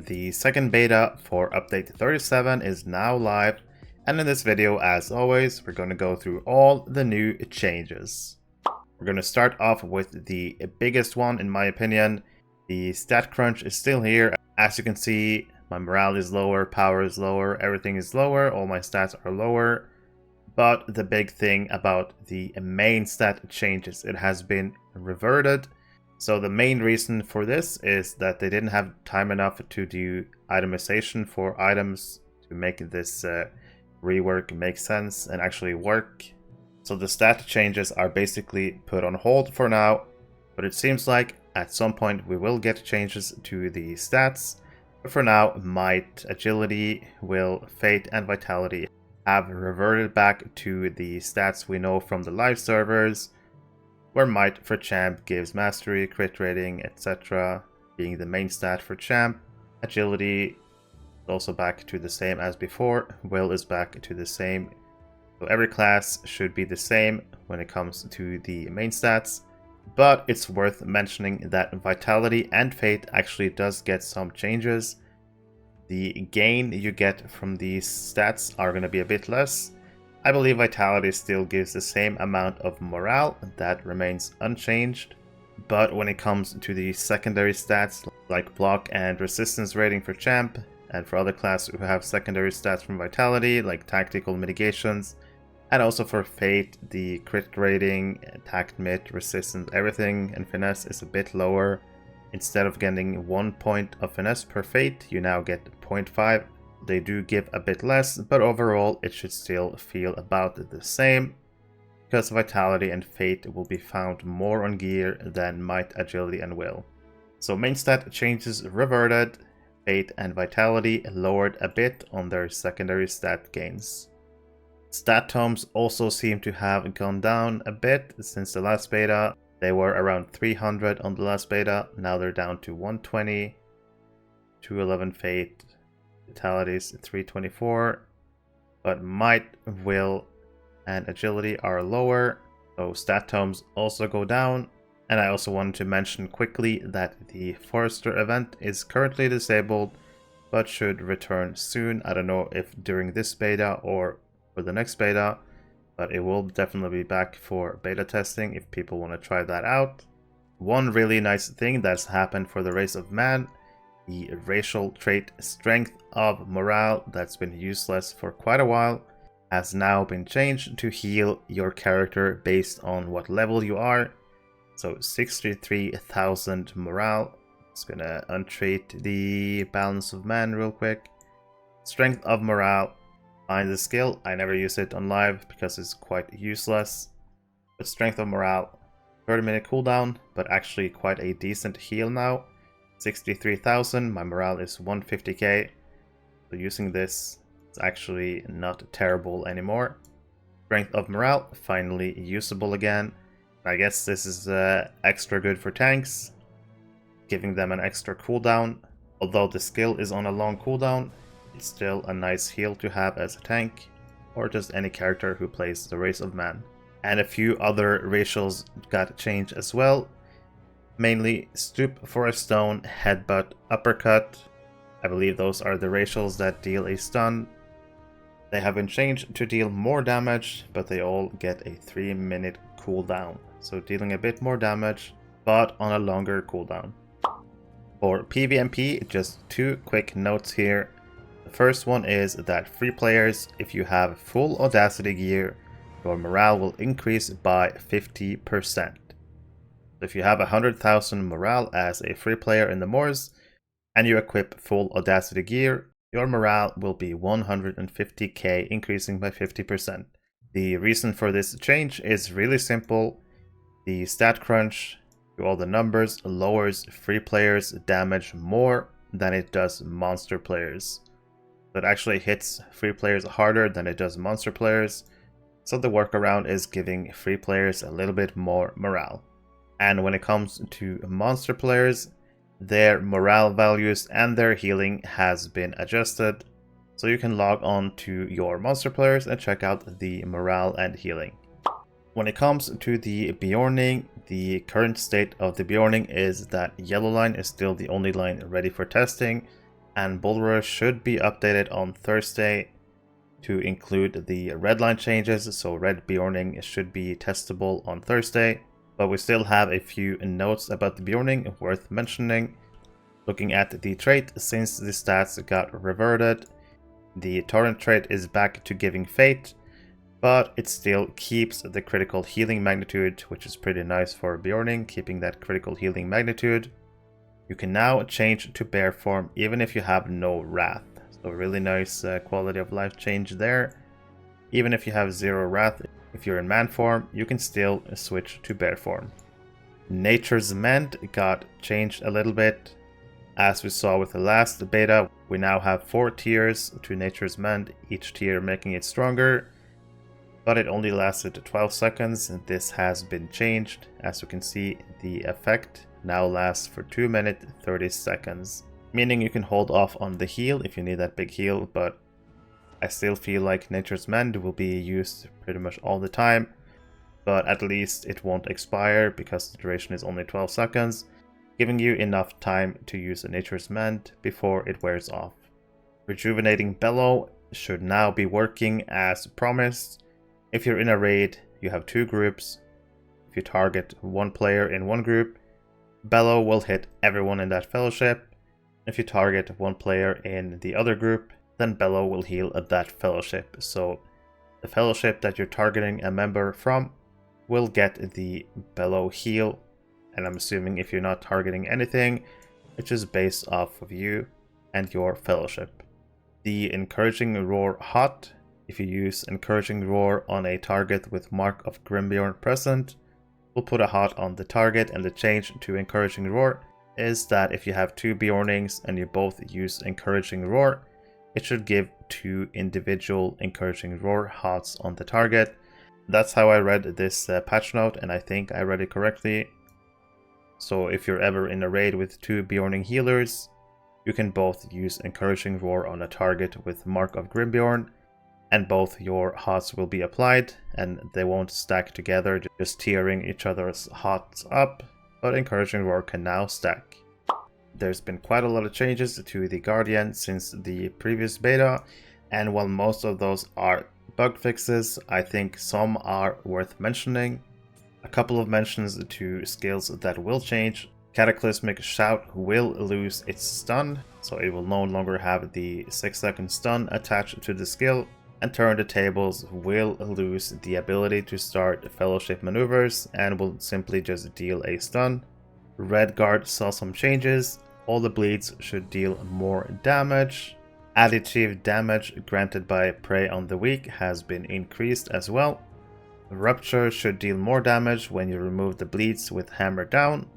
The second beta for update 37 is now live, and in this video, as always, we're going to go through all the new changes. We're going to start off with the biggest one, in my opinion. The stat crunch is still here. As you can see, my morale is lower, power is lower, everything is lower, all my stats are lower. But the big thing about the main stat changes, it has been reverted. So the main reason for this is that they didn't have time enough to do itemization for items to make this rework make sense and actually work. So the stat changes are basically put on hold for now, but it seems like at some point we will get changes to the stats. But for now, might, agility, will, fate, and vitality have reverted back to the stats we know from the live servers, where might for champ gives mastery, crit rating, etc. being the main stat for champ. Agility is also back to the same as before, will is back to the same. So every class should be the same when it comes to the main stats, but it's worth mentioning that vitality and fate actually does get some changes. The gain you get from these stats are going to be a bit less. I believe vitality still gives the same amount of morale, that remains unchanged. But when it comes to the secondary stats like block and resistance rating for champ, and for other classes who have secondary stats from vitality like tactical mitigations, and also for fate, the crit rating, attack mit, resistance, everything, and finesse is a bit lower. Instead of getting 1 point of finesse per fate, you now get 0.5. They do give a bit less, but overall it should still feel about the same, because vitality and fate will be found more on gear than might, agility, and will. So main stat changes reverted, fate and vitality lowered a bit on their secondary stat gains. Stat tomes also seem to have gone down a bit since the last beta. They were around 300 on the last beta, now they're down to 120, 211 fate, vitalities 324, but might, will, and agility are lower, so stat tomes also go down. And I also wanted to mention quickly that the Forester event is currently disabled, but should return soon. I don't know if during this beta or for the next beta, but it will definitely be back for beta testing if people want to try that out. One really nice thing that's happened for the race of man, the racial trait strength of morale that's been useless for quite a while has now been changed to heal your character based on what level you are. So 63,000 morale. Just gonna untrait the balance of man real quick. Strength of morale. Find the skill. I never use it on live because it's quite useless. But strength of morale, 30-minute cooldown, but actually quite a decent heal now. 63,000, my morale is 150k. So using this is actually not terrible anymore. Strength of morale, finally usable again. I guess this is extra good for tanks, giving them an extra cooldown. Although the skill is on a long cooldown, it's still a nice heal to have as a tank, or just any character who plays the race of man. And a few other racials got changed as well. Mainly stoop for a stone, headbutt, uppercut. I believe those are the racials that deal a stun. They have been changed to deal more damage, but they all get a 3-minute cooldown. So dealing a bit more damage, but on a longer cooldown. For PvMP, just two quick notes here. The first one is that free players, if you have full Audacity gear, your morale will increase by 50%. If you have 100,000 morale as a free player in the Moors, and you equip full Audacity gear, your morale will be 150k, increasing by 50%. The reason for this change is really simple. The stat crunch to all the numbers lowers free players' damage more than it does monster players. It actually hits free players harder than it does monster players, so the workaround is giving free players a little bit more morale. And when it comes to monster players, their morale values and their healing has been adjusted, so you can log on to your monster players and check out the morale and healing. When it comes to the Beorning, the current state of the Beorning is that yellow line is still the only line ready for testing, and bullroarer should be updated on Thursday to include the redline changes, so red Beorning should be testable on Thursday. But we still have a few notes about the Beorning worth mentioning. Looking at the trait, since the stats got reverted, the torrent trait is back to giving fate, but it still keeps the critical healing magnitude, which is pretty nice for Beorning, keeping that critical healing magnitude. You can now change to bear form even if you have no wrath. So really nice quality of life change there. Even if you have 0 wrath, if you're in man form, you can still switch to bear form. Nature's Mend got changed a little bit. As we saw with the last beta, we now have 4 tiers to Nature's Mend, each tier making it stronger. But it only lasted 12 seconds, and this has been changed. As you can see, the effect now lasts for 2 minutes 30 seconds. Meaning you can hold off on the heal if you need that big heal, but I still feel like Nature's Mend will be used pretty much all the time. But at least it won't expire because the duration is only 12 seconds, giving you enough time to use a Nature's Mend before it wears off. Rejuvenating Bellow should now be working as promised. If you're in a raid, you have 2 groups. If you target 1 player in one group, Bellow will hit everyone in that fellowship. If you target 1 player in the other group, then Bellow will heal at that fellowship. So the fellowship that you're targeting a member from will get the Bellow heal. And I'm assuming if you're not targeting anything, it's just based off of you and your fellowship. The Encouraging Roar Hot. If you use Encouraging Roar on a target with Mark of Grimbeorn present, will put a hot on the target, and the change to Encouraging Roar is that if you have 2 Beornings and you both use Encouraging Roar, it should give 2 individual Encouraging Roar hots on the target. That's how I read this patch note, and I think I read it correctly. So if you're ever in a raid with 2 Beorning healers, you can both use Encouraging Roar on a target with Mark of Grimbeorn, and both your hots will be applied, and they won't stack together, just tiering each other's hots up, but Encouraging Roar can now stack. There's been quite a lot of changes to the Guardian since the previous beta, and while most of those are bug fixes, I think some are worth mentioning. A couple of mentions to skills that will change. Cataclysmic Shout will lose its stun, so it will no longer have the 6-second stun attached to the skill, and Turn the Tables will lose the ability to start fellowship maneuvers and will simply just deal a stun. Red Guard saw some changes. All the bleeds should deal more damage. Additive damage granted by Prey on the Weak has been increased as well. Rupture should deal more damage when you remove the bleeds with Hammer Down.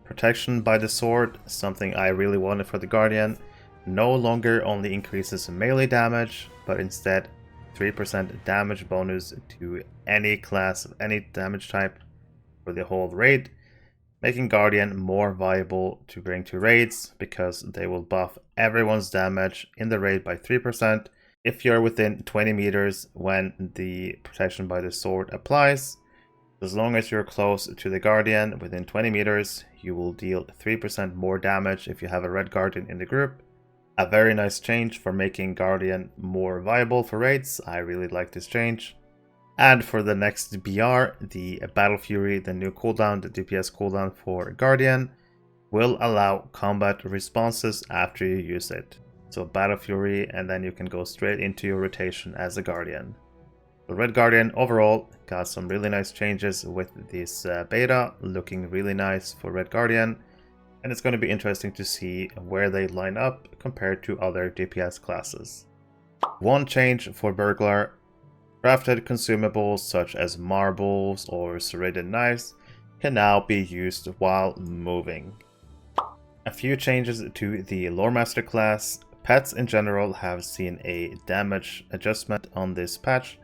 Protection by the Sword, something I really wanted for the Guardian, no longer only increases melee damage, but instead 3% damage bonus to any class of any damage type for the whole raid, making Guardian more viable to bring to raids because they will buff everyone's damage in the raid by 3% if you're within 20 meters when the protection by the sword applies. As long as you're close to the Guardian within 20 meters, you will deal 3% more damage if you have a red Guardian in the group. A very nice change for making Guardian more viable for raids. I really like this change. And for the next BR, the Battle Fury, the new cooldown, the DPS cooldown for Guardian, will allow combat responses after you use it. So Battle Fury, and then you can go straight into your rotation as a Guardian. The Red Guardian overall got some really nice changes with this beta, looking really nice for Red Guardian. And it's going to be interesting to see where they line up compared to other DPS classes. One change for Burglar. Crafted consumables such as marbles or serrated knives can now be used while moving. A few changes to the Loremaster class. Pets in general have seen a damage adjustment on this patch,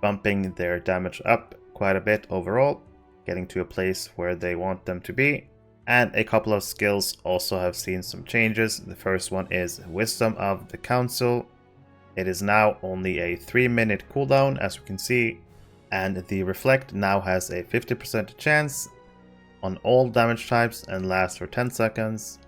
bumping their damage up quite a bit overall, getting to a place where they want them to be. And a couple of skills also have seen some changes. The first one is Wisdom of the Council. It is now only a 3-minute cooldown, as we can see, and the Reflect now has a 50% chance on all damage types and lasts for 10 seconds.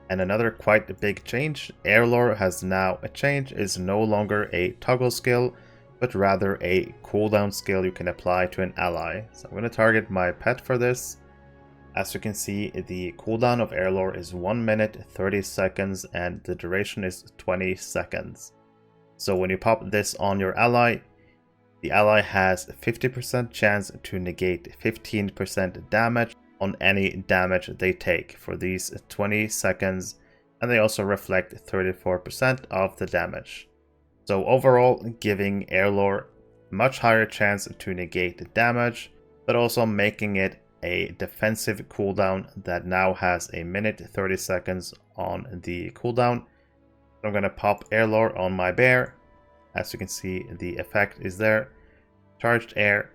And another quite big change, air lore has now a change, is no longer a toggle skill, but rather a cooldown skill you can apply to an ally. So I'm going to target my pet for this. As you can see, the cooldown of air lore is 1 minute 30 seconds and the duration is 20 seconds. So when you pop this on your ally, the ally has a 50% chance to negate 15% damage on any damage they take for these 20 seconds, and they also reflect 34% of the damage. So overall, giving air lore much higher chance to negate damage, but also making it a defensive cooldown that now has a minute 30 seconds on the cooldown. I'm going to pop air lore on my bear. As you can see, the effect is there. Charged air,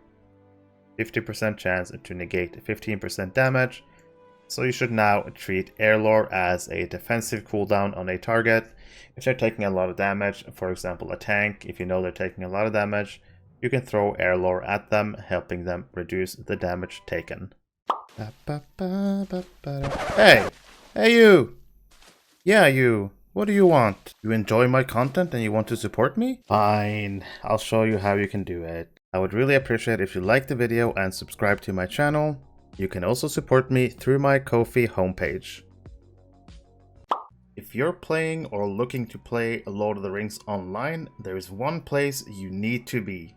50% chance to negate 15% damage. So you should now treat air lore as a defensive cooldown on a target. If they're taking a lot of damage, for example a tank, if you know they're taking a lot of damage, you can throw air lore at them, helping them reduce the damage taken. Hey! Hey you! Yeah you! What do you want? You enjoy my content and you want to support me? Fine, I'll show you how you can do it. I would really appreciate if you like the video and subscribe to my channel. You can also support me through my Ko-fi homepage. If you're playing or looking to play Lord of the Rings online, there is one place you need to be.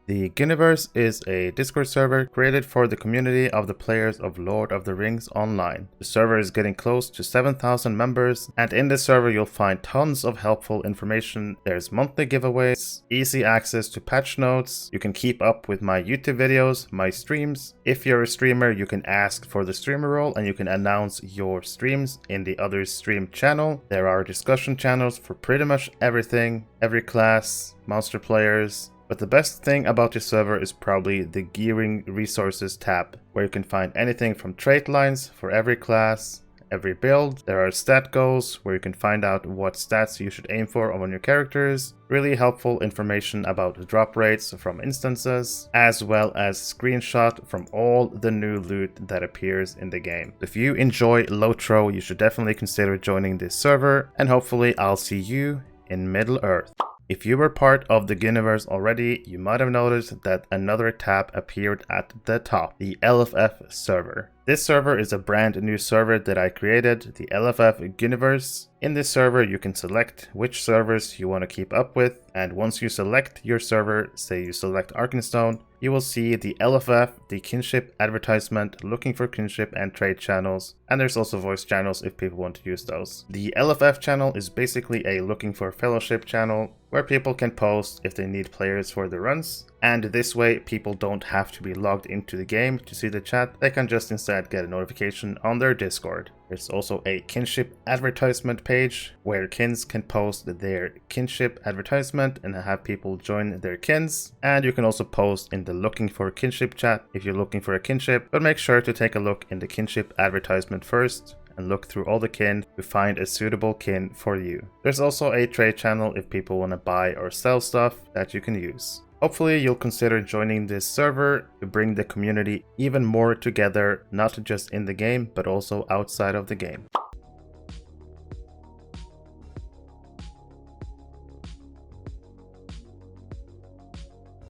The Ghyniverse is a Discord server created for the community of the players of Lord of the Rings Online. The server is getting close to 7,000 members, and in this server you'll find tons of helpful information. There's monthly giveaways, easy access to patch notes, you can keep up with my YouTube videos, my streams. If you're a streamer, you can ask for the streamer role and you can announce your streams in the other stream channel. There are discussion channels for pretty much everything, every class, monster players. But the best thing about this server is probably the Gearing Resources tab, where you can find anything from trait lines for every class, every build. There are stat goals, where you can find out what stats you should aim for on your characters. Really helpful information about drop rates from instances, as well as screenshot from all the new loot that appears in the game. If you enjoy Lotro, you should definitely consider joining this server, and hopefully I'll see you in Middle Earth. If you were part of the Ghyniverse already, you might have noticed that another tab appeared at the top, the LFF server. This server is a brand new server that I created, the LFF Ghyniverse. In this server, you can select which servers you want to keep up with, and once you select your server, say you select Arkenstone, you will see the LFF, the kinship advertisement, looking for kinship and trade channels, and there's also voice channels if people want to use those. The LFF channel is basically a looking for fellowship channel where people can post if they need players for the runs, and this way people don't have to be logged into the game to see the chat, they can just instead get a notification on their Discord. There's also a kinship advertisement page where kins can post their kinship advertisement and have people join their kins, and you can also post in the looking for kinship chat if you're looking for a kinship, but make sure to take a look in the kinship advertisement first and look through all the kin to find a suitable kin for you. There's also a trade channel if people want to buy or sell stuff that you can use. Hopefully you'll consider joining this server to bring the community even more together, not just in the game, but also outside of the game.